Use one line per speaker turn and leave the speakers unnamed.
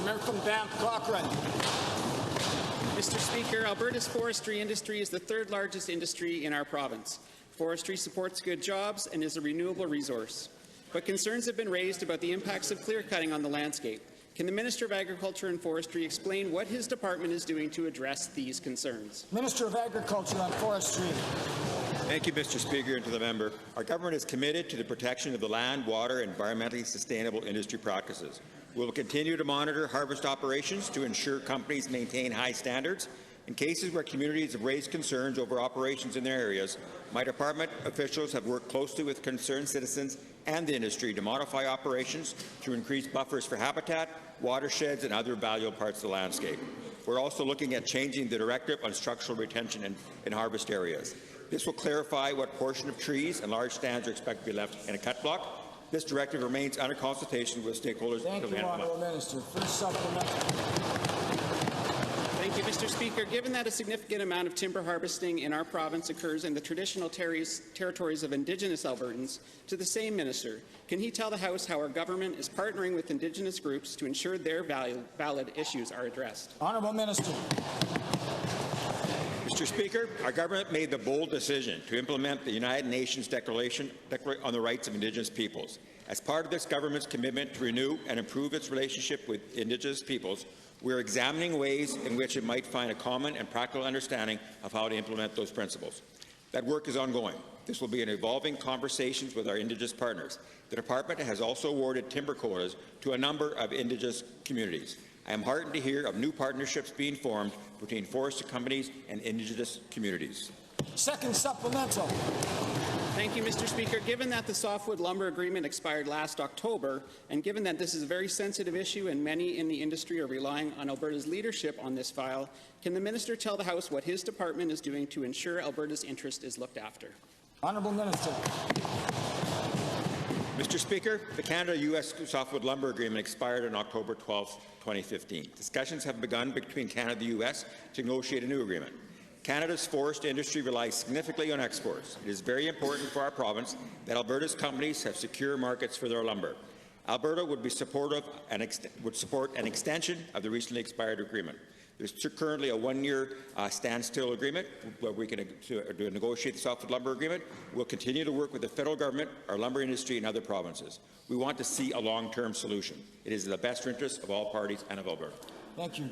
Member from Banff, Cochrane.
Mr. Speaker, Alberta's forestry industry is the third largest industry in our province. Forestry supports good jobs and is a renewable resource. But concerns have been raised about the impacts of clear-cutting on the landscape. Can the Minister of Agriculture and Forestry explain what his department is doing to address these concerns?
Minister of Agriculture and Forestry.
Thank you, Mr. Speaker, and to the member. Our government is committed to the protection of the land, water, and environmentally sustainable industry practices. We will continue to monitor harvest operations to ensure companies maintain high standards. In cases where communities have raised concerns over operations in their areas, my department officials have worked closely with concerned citizens and the industry to modify operations to increase buffers for habitat, watersheds, and other valuable parts of the landscape. We're also looking at changing the directive on structural retention in harvest areas. This will clarify what portion of trees and large stands are expected to be left in a cut block. This directive remains under consultation with stakeholders.
Thank you, Honourable Minister. First supplementary.
Thank you, Mr. Speaker. Given that a significant amount of timber harvesting in our province occurs in the traditional territories of Indigenous Albertans, to the same minister, can he tell the House how our government is partnering with Indigenous groups to ensure their valid issues are addressed?
Honourable Minister.
Mr. Speaker, our government made the bold decision to implement the United Nations Declaration on the Rights of Indigenous Peoples. As part of this government's commitment to renew and improve its relationship with Indigenous peoples, we are examining ways in which it might find a common and practical understanding of how to implement those principles. That work is ongoing. This will be an evolving conversations with our Indigenous partners. The Department has also awarded timber quotas to a number of Indigenous communities. I am heartened to hear of new partnerships being formed between forestry companies and Indigenous communities.
Second supplemental.
Thank you, Mr. Speaker. Given that the softwood lumber agreement expired last October, and given that this is a very sensitive issue and many in the industry are relying on Alberta's leadership on this file, can the minister tell the House what his department is doing to ensure Alberta's interest is looked after?
Honourable Minister.
Mr. Speaker, the Canada-U.S. softwood lumber agreement expired on October 12, 2015. Discussions have begun between Canada and the U.S. to negotiate a new agreement. Canada's forest industry relies significantly on exports. It is very important for our province that Alberta's companies have secure markets for their lumber. Alberta would be supportive and would support an extension of the recently expired agreement. There's currently a one-year standstill agreement where we can negotiate the softwood lumber agreement. We'll continue to work with the federal government, our lumber industry, and other provinces. We want to see a long-term solution. It is in the best interest of all parties and of Alberta.
Thank you.